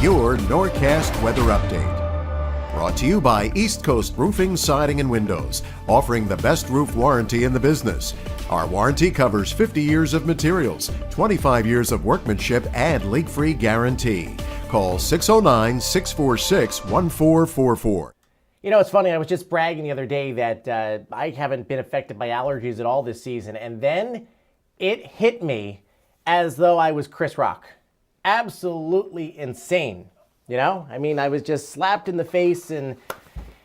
your Norcast weather update. Brought to you by East Coast Roofing, Siding, and Windows, offering the best roof warranty in the business. Our warranty covers 50 years of materials, 25 years of workmanship, and leak-free guarantee. Call 609-646-1444. You know, it's funny, I was just bragging the other day that I haven't been affected by allergies at all this season, and then it hit me as though I was Chris Rock. Absolutely insane, you know? I mean, I was just slapped in the face, and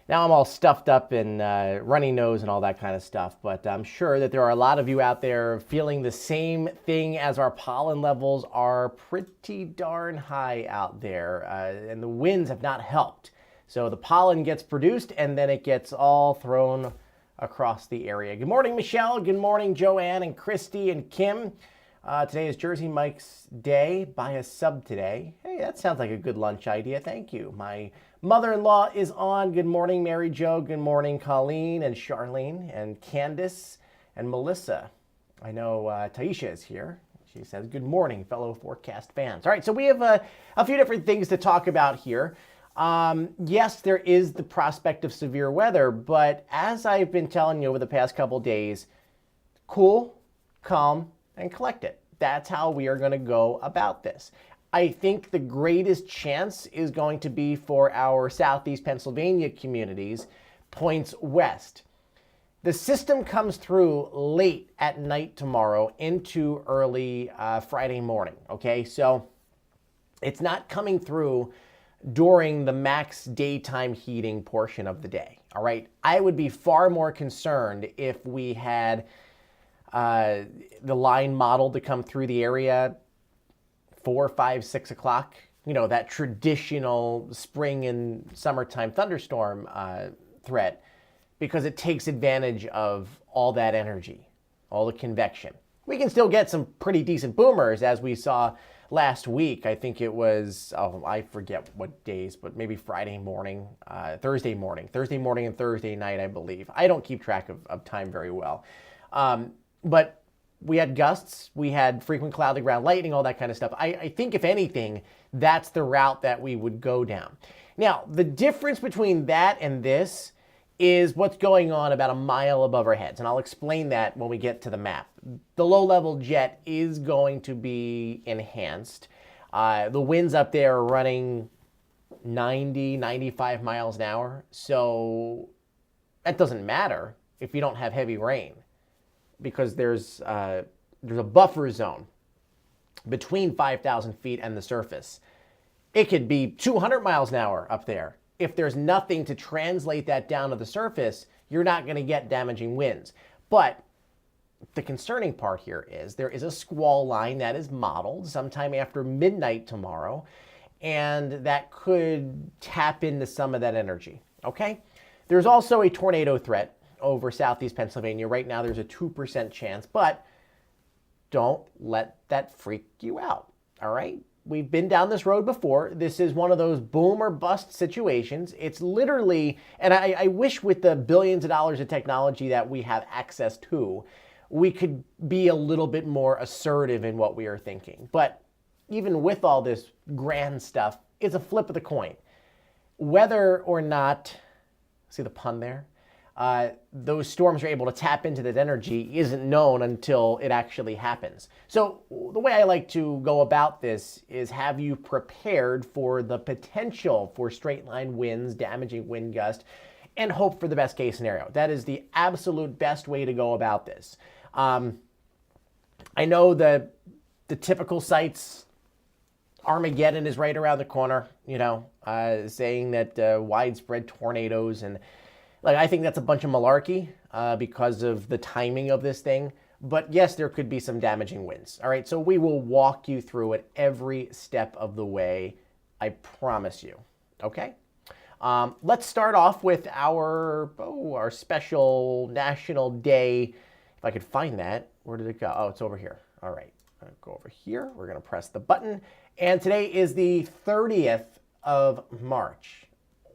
now I'm all stuffed up and runny nose and all that kind of stuff. But I'm sure that there are a lot of you out there feeling the same thing, as our pollen levels are pretty darn high out there, and the winds have not helped. So the pollen gets produced, and then it gets all thrown across the area. Good morning, Michelle. Good morning, Joanne and Christy and Kim. Today is Jersey Mike's day. Buy a sub today. Hey, that sounds like a good lunch idea. Thank you. My mother-in-law is on. Good morning, Mary Jo. Good morning, Colleen and Charlene and Candace and Melissa. I know Taisha is here. She says, good morning, fellow Forecast fans. All right, so we have a few different things to talk about here. Yes, there is the prospect of severe weather, but as I've been telling you over the past couple days, cool, calm, and collect it. That's how we are going to go about this. I think the greatest chance is going to be for our Southeast Pennsylvania communities, points west. The system comes through late at night tomorrow into early Friday morning, okay? So it's not coming through during the max daytime heating portion of the day, all right? I would be far more concerned if we had the line model to come through the area 4, 5, 6 o'clock, you know, that traditional spring and summertime thunderstorm threat, because it takes advantage of all that energy, all the convection. We can still get some pretty decent boomers, as we saw last week. I think it was, I forget what days, but maybe Thursday morning and Thursday night, I believe. I don't keep track of time very well. But we had gusts, we had frequent cloudy ground lightning, all that kind of stuff. I think, if anything, that's the route that we would go down. Now, the difference between that and this is what's going on about a mile above our heads, and I'll explain that when we get to the map. The low-level jet is going to be enhanced. The winds up there are running 90, 95 miles an hour, so that doesn't matter if you don't have heavy rain, because there's a buffer zone between 5,000 feet and the surface. It could be 200 miles an hour up there. If there's nothing to translate that down to the surface, you're not going to get damaging winds. But the concerning part here is there is a squall line that is modeled sometime after midnight tomorrow, and that could tap into some of that energy, okay? There's also a tornado threat over Southeast Pennsylvania. Right now there's a 2% chance, but don't let that freak you out, all right? We've been down this road before. This is one of those boom or bust situations. It's literally, and I wish with the billions of dollars of technology that we have access to, we could be a little bit more assertive in what we are thinking. But even with all this grand stuff, it's a flip of the coin. Whether or not, see the pun there? Those storms are able to tap into that energy isn't known until it actually happens. So the way I like to go about this is have you prepared for the potential for straight line winds, damaging wind gust, and hope for the best case scenario. That is the absolute best way to go about this. I know the typical sites, Armageddon is right around the corner, you know, saying that widespread tornadoes, and like, I think that's a bunch of malarkey because of the timing of this thing. But yes, there could be some damaging winds. All right, so we will walk you through it every step of the way. I promise you. Okay? Let's start off with our special National Day. If I could find that. Where did it go? Oh, it's over here. All right. I'm going to go over here. We're going to press the button. And today is the 30th of March.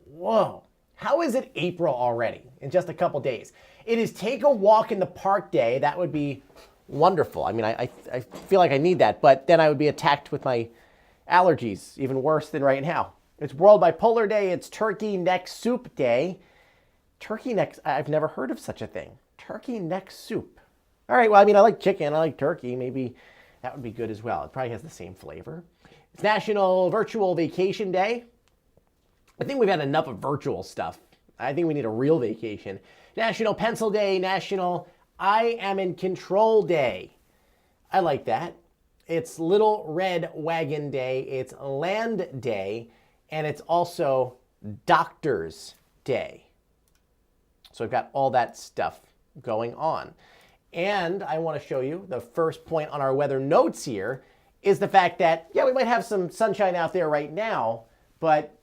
Whoa. How is it April already in just a couple days? It is Take a Walk in the Park Day. That would be wonderful. I mean, I feel like I need that, but then I would be attacked with my Allergies, even worse than right now. It's World Bipolar Day. It's Turkey Neck Soup Day. Turkey neck, I've never heard of such a thing. Turkey neck soup. All right, well, I mean, I like chicken. I like turkey. Maybe that would be good as well. It probably has the same flavor. It's National Virtual Vacation Day. I think we've had enough of virtual stuff. I think we need a real vacation. National Pencil Day. National I Am in Control Day. I like that. It's Little Red Wagon Day. It's Land Day. And it's also Doctor's Day. So we've got all that stuff going on. And I want to show you the first point on our weather notes here is the fact that, yeah, we might have some sunshine out there right now, but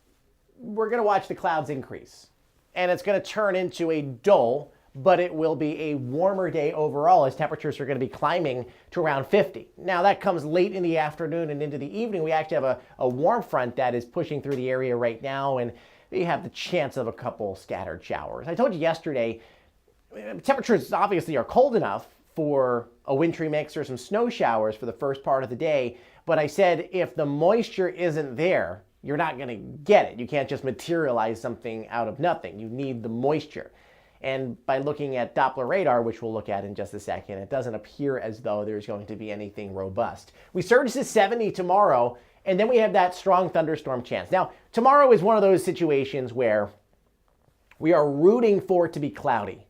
we're going to watch the clouds increase. And it's going to turn into a dull, but it will be a warmer day overall as temperatures are going to be climbing to around 50. Now that comes late in the afternoon and into the evening. We actually have a warm front that is pushing through the area right now, and we have the chance of a couple scattered showers. I told you yesterday, temperatures obviously are cold enough for a wintry mix or some snow showers for the first part of the day, but I said if the moisture isn't there, you're not going to get it. You can't just materialize something out of nothing. You need the moisture. And by looking at Doppler radar, which we'll look at in just a second, it doesn't appear as though there's going to be anything robust. We surge to 70 tomorrow, and then we have that strong thunderstorm chance. Now, tomorrow is one of those situations where we are rooting for it to be cloudy.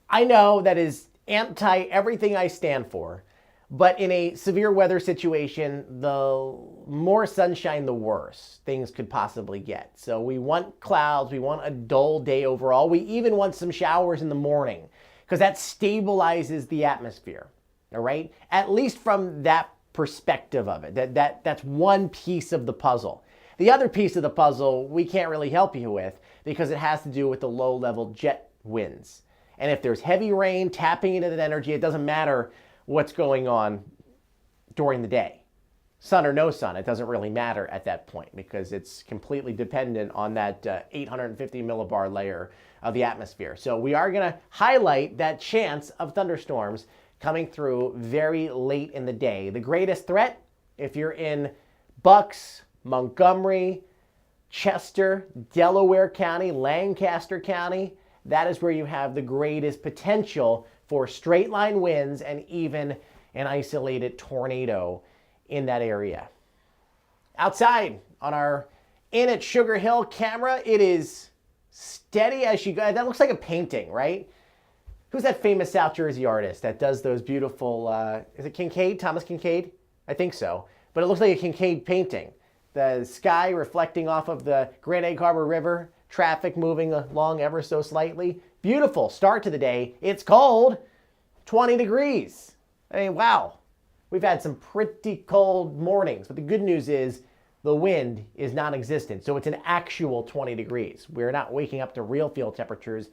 I know that is anti everything I stand for, but in a severe weather situation, the more sunshine, the worse things could possibly get. So we want clouds, we want a dull day overall. We even want some showers in the morning because that stabilizes the atmosphere, all right? At least from that perspective of it. That's one piece of the puzzle. The other piece of the puzzle we can't really help you with because it has to do with the low-level jet winds. And if there's heavy rain tapping into that energy, it doesn't matter what's going on during the day. Sun or no sun, it doesn't really matter at that point because it's completely dependent on that 850 millibar layer of the atmosphere. So we are going to highlight that chance of thunderstorms coming through very late in the day. The greatest threat, if you're in Bucks, Montgomery, Chester, Delaware County, Lancaster County, that is where you have the greatest potential for straight line winds and even an isolated tornado in that area. Outside on our In at Sugar Hill camera, it is steady as she goes. That looks like a painting, right? Who's that famous South Jersey artist that does those beautiful, is it Kincaid? Thomas Kincaid? I think so. But it looks like a Kincaid painting. The sky reflecting off of the Grand Egg Harbor River, traffic moving along ever so slightly. Beautiful start to the day. It's cold, 20 degrees. I mean, wow. We've had some pretty cold mornings, but the good news is the wind is non-existent. So it's an actual 20 degrees. We're not waking up to real field temperatures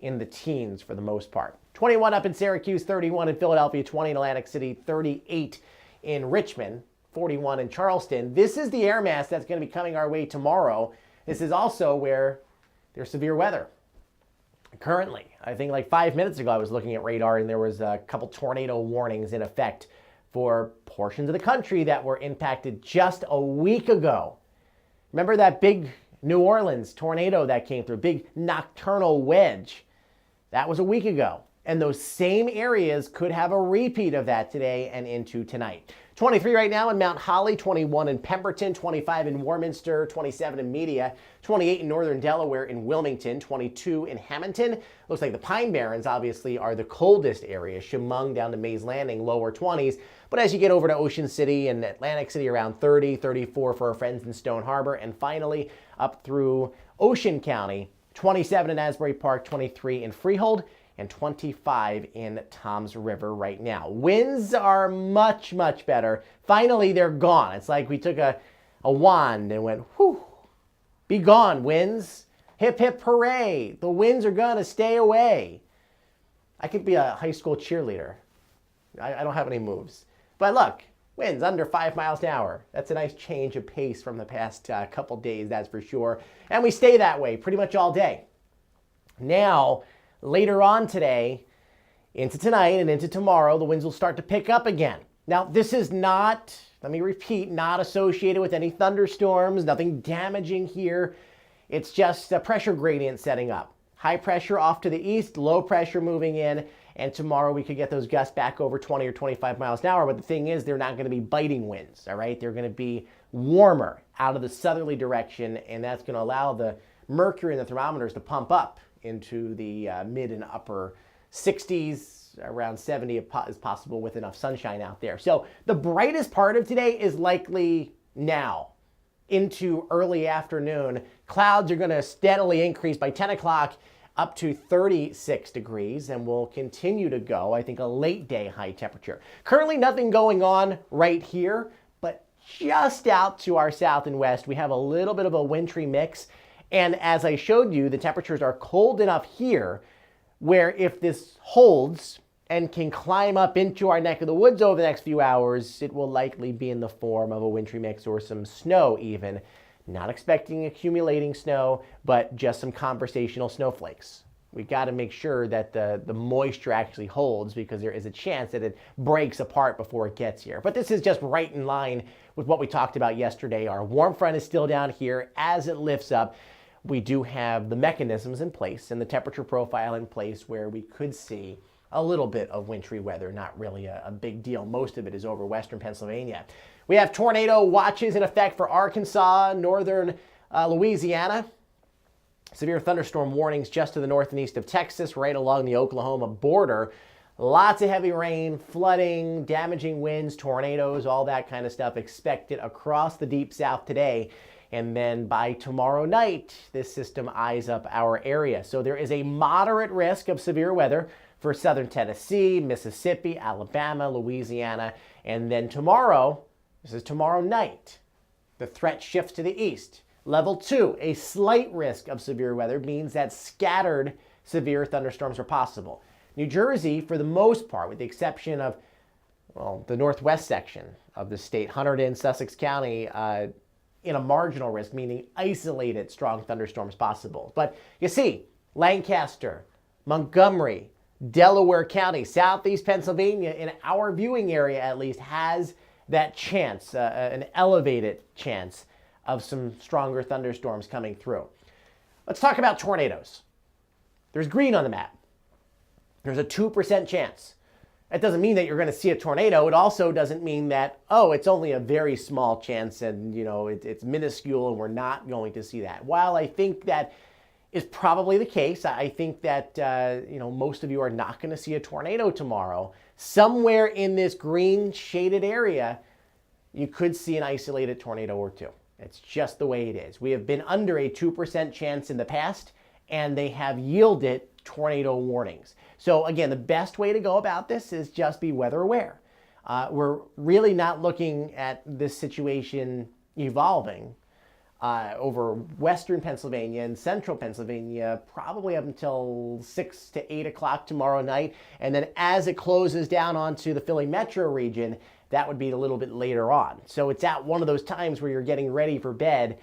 in the teens for the most part. 21 up in Syracuse, 31 in Philadelphia, 20 in Atlantic City, 38 in Richmond, 41 in Charleston. This is the air mass that's going to be coming our way tomorrow. This is also where there's severe weather. Currently, I think like 5 minutes ago, I was looking at radar and there was a couple tornado warnings in effect for portions of the country that were impacted just a week ago. Remember that big New Orleans tornado that came through, big nocturnal wedge? That was a week ago. And those same areas could have a repeat of that today and into tonight. 23 right now in Mount Holly, 21 in Pemberton, 25 in Warminster, 27 in Media, 28 in Northern Delaware in Wilmington, 22 in Hamilton. Looks like the Pine Barrens obviously are the coldest area. Chemung down to Mays Landing, lower 20s. But as you get over to Ocean City and Atlantic City, around 30, 34 for our friends in Stone Harbor. And finally up through Ocean County, 27 in Asbury Park, 23 in Freehold, and 25 in Toms River right now. Winds are much, much better. Finally, they're gone. It's like we took a wand and went, whew, be gone, winds. Hip, hip, hooray. The winds are going to stay away. I could be a high school cheerleader. I don't have any moves. But look, winds under 5 miles an hour. That's a nice change of pace from the past couple days, that's for sure. And we stay that way pretty much all day. Now, later on today, into tonight and into tomorrow, the winds will start to pick up again. Now, this is not, let me repeat, not associated with any thunderstorms, nothing damaging here. It's just a pressure gradient setting up. High pressure off to the east, low pressure moving in, and tomorrow we could get those gusts back over 20 or 25 miles an hour. But the thing is, they're not going to be biting winds, all right? They're going to be warmer out of the southerly direction, and that's going to allow the mercury in the thermometers to pump up into the mid and upper 60s, around 70 is possible with enough sunshine out there. So the brightest part of today is likely now into early afternoon. Clouds are going to steadily increase by 10 o'clock up to 36 degrees and will continue to go, I think, a late day high temperature. Currently nothing going on right here, but just out to our south and west, we have a little bit of a wintry mix. And as I showed you, the temperatures are cold enough here where if this holds and can climb up into our neck of the woods over the next few hours, it will likely be in the form of a wintry mix or some snow even. Not expecting accumulating snow, but just some conversational snowflakes. We've got to make sure that the moisture actually holds, because there is a chance that it breaks apart before it gets here. But this is just right in line with what we talked about yesterday. Our warm front is still down here. As it lifts up, we do have the mechanisms in place and the temperature profile in place where we could see a little bit of wintry weather, not really a big deal. Most of it is over western Pennsylvania. We have tornado watches in effect for Arkansas, northern Louisiana. Severe thunderstorm warnings just to the north and east of Texas, right along the Oklahoma border. Lots of heavy rain, flooding, damaging winds, tornadoes, all that kind of stuff expected across the deep south today. And then by tomorrow night, this system eyes up our area. So there is a moderate risk of severe weather for southern Tennessee, Mississippi, Alabama, Louisiana. And then tomorrow, this is tomorrow night, the threat shifts to the east. Level 2, a slight risk of severe weather means that scattered severe thunderstorms are possible. New Jersey, for the most part, with the exception of, well, the northwest section of the state, Hunterdon, Sussex County, in a marginal risk, meaning isolated strong thunderstorms possible. But you see, Lancaster, Montgomery, Delaware County, southeast Pennsylvania, in our viewing area at least, has that chance, an elevated chance of some stronger thunderstorms coming through. Let's talk about tornadoes. There's green on the map. There's a 2% chance. That doesn't mean that you're going to see a tornado. It also doesn't mean that, oh, it's only a very small chance and, you know, it's minuscule and we're not going to see that. While I think that is probably the case, I think that, most of you are not going to see a tornado tomorrow. Somewhere in this green shaded area, you could see an isolated tornado or two. It's just the way it is. We have been under a 2% chance in the past, and they have yielded tornado warnings. So again, the best way to go about this is just be weather aware. We're really not looking at this situation evolving over western Pennsylvania and central Pennsylvania probably up until 6 to 8 o'clock tomorrow night. And then as it closes down onto the Philly metro region, that would be a little bit later on. So it's at one of those times where you're getting ready for bed.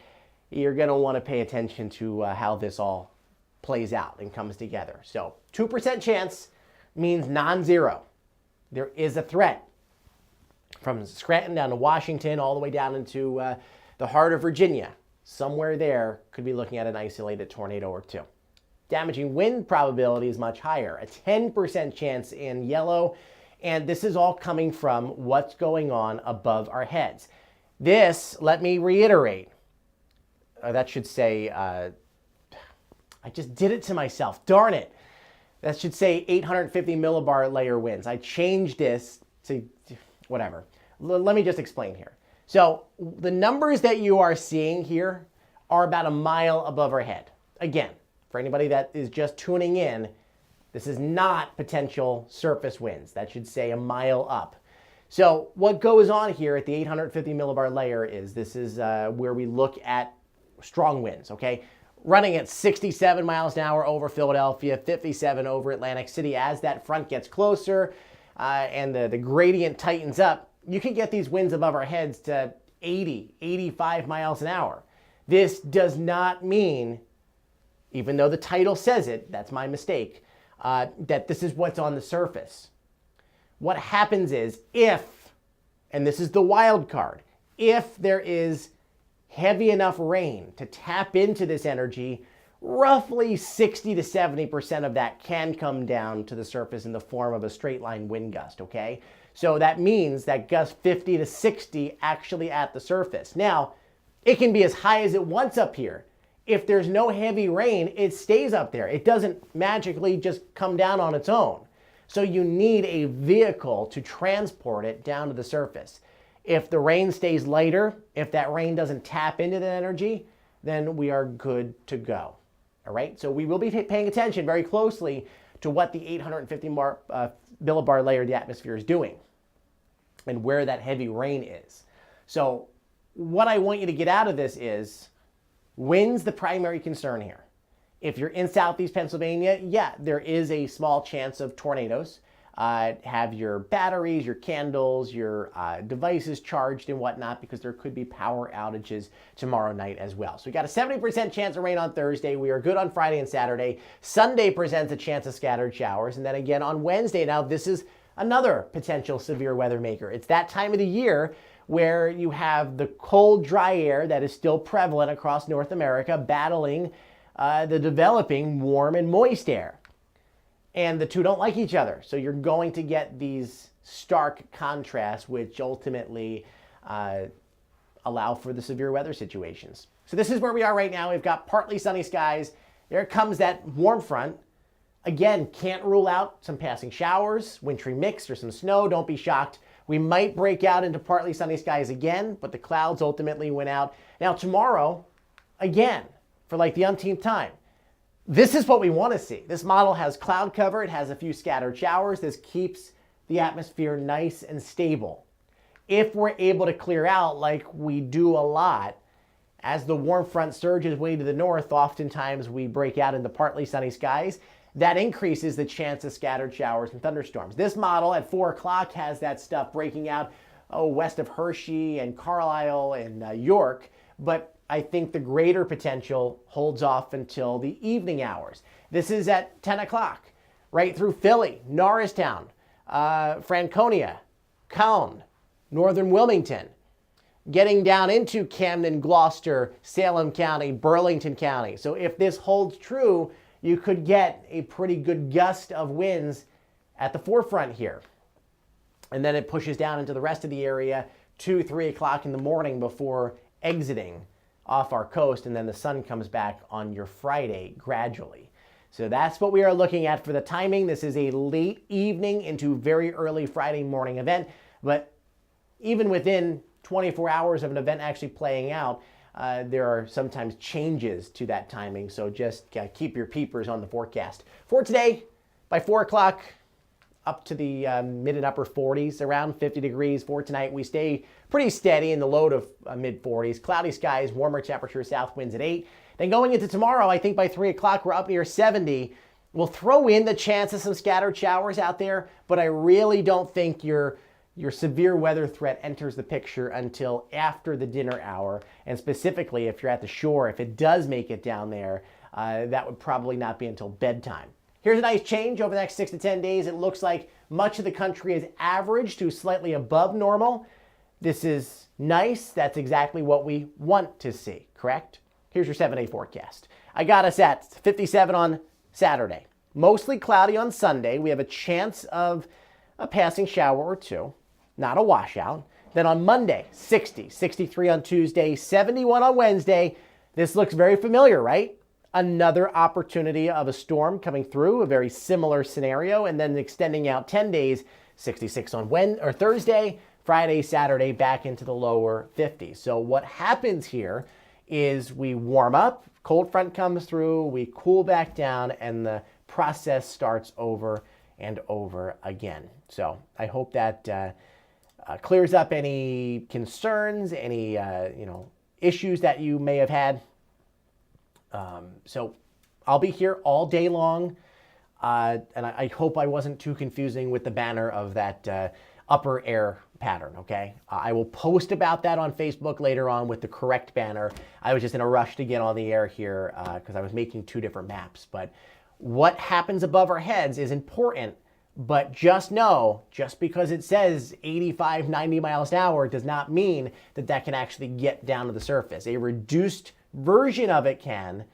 You're going to want to pay attention to how this all plays out and comes together. So 2% chance means non-zero. There is a threat from Scranton down to Washington, all the way down into the heart of Virginia. Somewhere there could be looking at an isolated tornado or two. Damaging wind probability is much higher, a 10% chance in yellow. And this is all coming from what's going on above our heads. This, let me reiterate, that should say, I just did it to myself, darn it. That should say 850 millibar layer winds. I changed this to whatever. Let me just explain here. So the numbers that you are seeing here are about a mile above our head. Again, for anybody that is just tuning in, this is not potential surface winds. That should say a mile up. So what goes on here at the 850 millibar layer is this is where we look at strong winds, okay? Running at 67 miles an hour over Philadelphia, 57 over Atlantic City. As that front gets closer and the gradient tightens up, you can get these winds above our heads to 80, 85 miles an hour. This does not mean, even though the title says it, that's my mistake, that this is what's on the surface. What happens is if and this is the wild card, if there is heavy enough rain to tap into this energy, roughly 60 to 70% of that can come down to the surface in the form of a straight line wind gust, okay? So that means that gust 50 to 60 actually at the surface. Now, it can be as high as it wants up here. If there's no heavy rain, it stays up there. It doesn't magically just come down on its own. So you need a vehicle to transport it down to the surface. If the rain stays lighter, if that rain doesn't tap into the energy, then we are good to go. All right, so we will be paying attention very closely to what the 850 millibar layer of the atmosphere is doing and where that heavy rain is. So what I want you to get out of this is, wind's the primary concern here. If you're in southeast Pennsylvania, yeah, there is a small chance of tornadoes. Have your batteries, your candles, your devices charged and whatnot, because there could be power outages tomorrow night as well. So we got a 70% chance of rain on Thursday. We are good on Friday and Saturday. Sunday presents a chance of scattered showers. And then again on Wednesday. Now this is another potential severe weather maker. It's that time of the year where you have the cold, dry air that is still prevalent across North America battling the developing warm and moist air. And the two don't like each other. So you're going to get these stark contrasts, which ultimately allow for the severe weather situations. So this is where we are right now. We've got partly sunny skies. There comes that warm front. Again, can't rule out some passing showers, wintry mix, or some snow. Don't be shocked. We might break out into partly sunny skies again, but the clouds ultimately went out. Now tomorrow, again, for like the umpteenth time, this is what we want to see. This model has cloud cover. It has a few scattered showers. This keeps the atmosphere nice and stable. If we're able to clear out like we do a lot, as the warm front surges way to the north, oftentimes we break out into partly sunny skies. That increases the chance of scattered showers and thunderstorms. This model at 4 o'clock has that stuff breaking out west of Hershey and Carlisle and York, but I think the greater potential holds off until the evening hours. This is at 10 o'clock, right through Philly, Norristown, Franconia, Cone, northern Wilmington, getting down into Camden, Gloucester, Salem County, Burlington County. So if this holds true, you could get a pretty good gust of winds at the forefront here. And then it pushes down into the rest of the area 2, 3 o'clock in the morning before exiting off our coast, and then the sun comes back on your Friday gradually. So that's what we are looking at for the timing. This is a late evening into very early Friday morning event, but even within 24 hours of an event actually playing out, there are sometimes changes to that timing. So just keep your peepers on the forecast. For today, by 4 o'clock, up to the mid and upper 40s, around 50 degrees. For tonight, we stay pretty steady in the low to mid 40s. Cloudy skies, warmer temperatures, south winds at 8. Then going into tomorrow, I think by 3 o'clock, we're up near 70. We'll throw in the chance of some scattered showers out there, but I really don't think your severe weather threat enters the picture until after the dinner hour. And specifically, if you're at the shore, if it does make it down there, that would probably not be until bedtime. Here's a nice change over the next 6 to 10 days. It looks like much of the country is average to slightly above normal. This is nice. That's exactly what we want to see, correct? Here's your 7-day forecast. I got us at 57 on Saturday. Mostly cloudy on Sunday. We have a chance of a passing shower or two, not a washout. Then on Monday, 60, 63 on Tuesday, 71 on Wednesday. This looks very familiar, right? Another opportunity of a storm coming through, a very similar scenario, and then extending out 10 days, 66 on Thursday, Friday, Saturday, back into the lower 50s. So what happens here is we warm up, cold front comes through, we cool back down, and the process starts over and over again. So I hope that clears up any concerns, any issues that you may have had. So I'll be here all day long, and I hope I wasn't too confusing with the banner of that upper air pattern, okay? I will post about that on Facebook later on with the correct banner. I was just in a rush to get on the air here because I was making 2 different maps. But what happens above our heads is important, But just know, just because it says 85, 90 miles an hour does not mean that that can actually get down to the surface. A reduced version of it can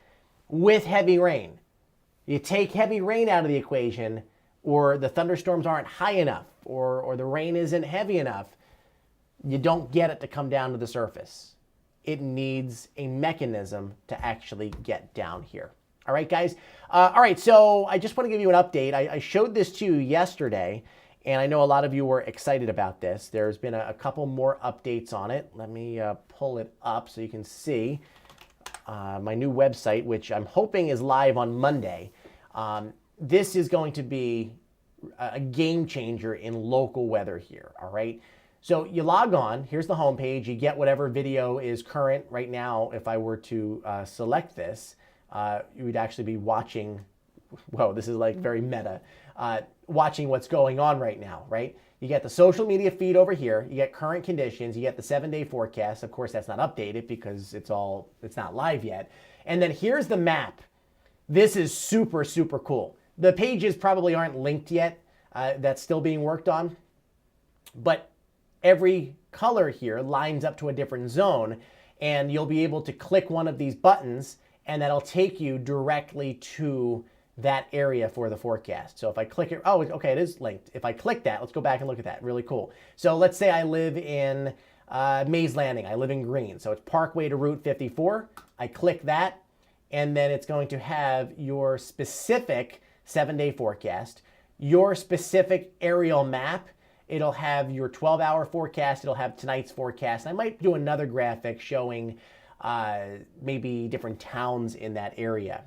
with heavy rain. You take heavy rain out of the equation, or the thunderstorms aren't high enough, or the rain isn't heavy enough, you don't get it to come down to the surface. It needs a mechanism to actually get down here. All right, guys. All right, so I just want to give you an update. I showed this to you yesterday, and I know a lot of you were excited about this. There's been a couple more updates on it. Let me pull it up so you can see my new website, which I'm hoping is live on Monday. This is going to be a game changer in local weather here, all right? So you log on, here's the homepage, you get whatever video is current right now. If I were to select this, you would actually be watching, whoa, this is like very meta, watching what's going on right now, right? You get the social media feed over here, you get current conditions, you get the 7-day forecast. Of course, that's not updated because it's not live yet. And then here's the map. This is super, super cool. The pages probably aren't linked yet. That's still being worked on. But every color here lines up to a different zone, and you'll be able to click one of these buttons, and that'll take you directly to that area for the forecast. So if I click it, oh, okay, it is linked. If I click that, let's go back and look at that. Really cool. So let's say I live in Mays Landing. I live in Green. So it's Parkway to Route 54. I click that, and then it's going to have your specific 7-day forecast, your specific aerial map. It'll have your 12-hour forecast. It'll have tonight's forecast. I might do another graphic showing maybe different towns in that area,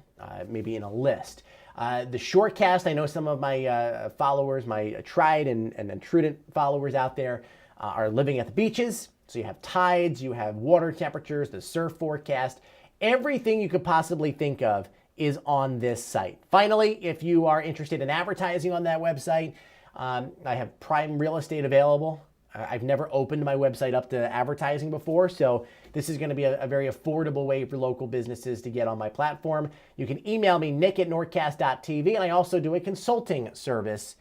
maybe in a list. The shortcast, I know some of my followers, my tried and true followers out there are living at the beaches. So you have tides, you have water temperatures, the surf forecast. Everything you could possibly think of is on this site. Finally, if you are interested in advertising on that website, I have prime real estate available. I've never opened my website up to advertising before, so this is going to be a very affordable way for local businesses to get on my platform. You can email me, nick@norcast.tv, and I also do a consulting service.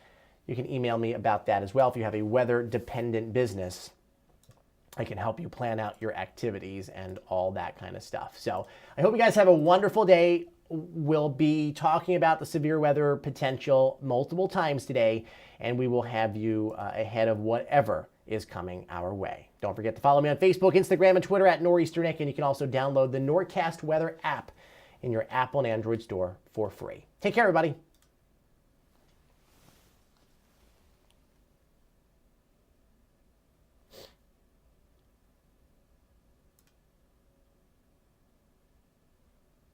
You can email me about that as well. If you have a weather-dependent business, I can help you plan out your activities and all that kind of stuff. So I hope you guys have a wonderful day. We'll be talking about the severe weather potential multiple times today, and we will have you ahead of whatever is coming our way. Don't forget to follow me on Facebook, Instagram, and Twitter @NorEasternick, and you can also download the Norcast Weather app in your Apple and Android store for free. Take care, everybody.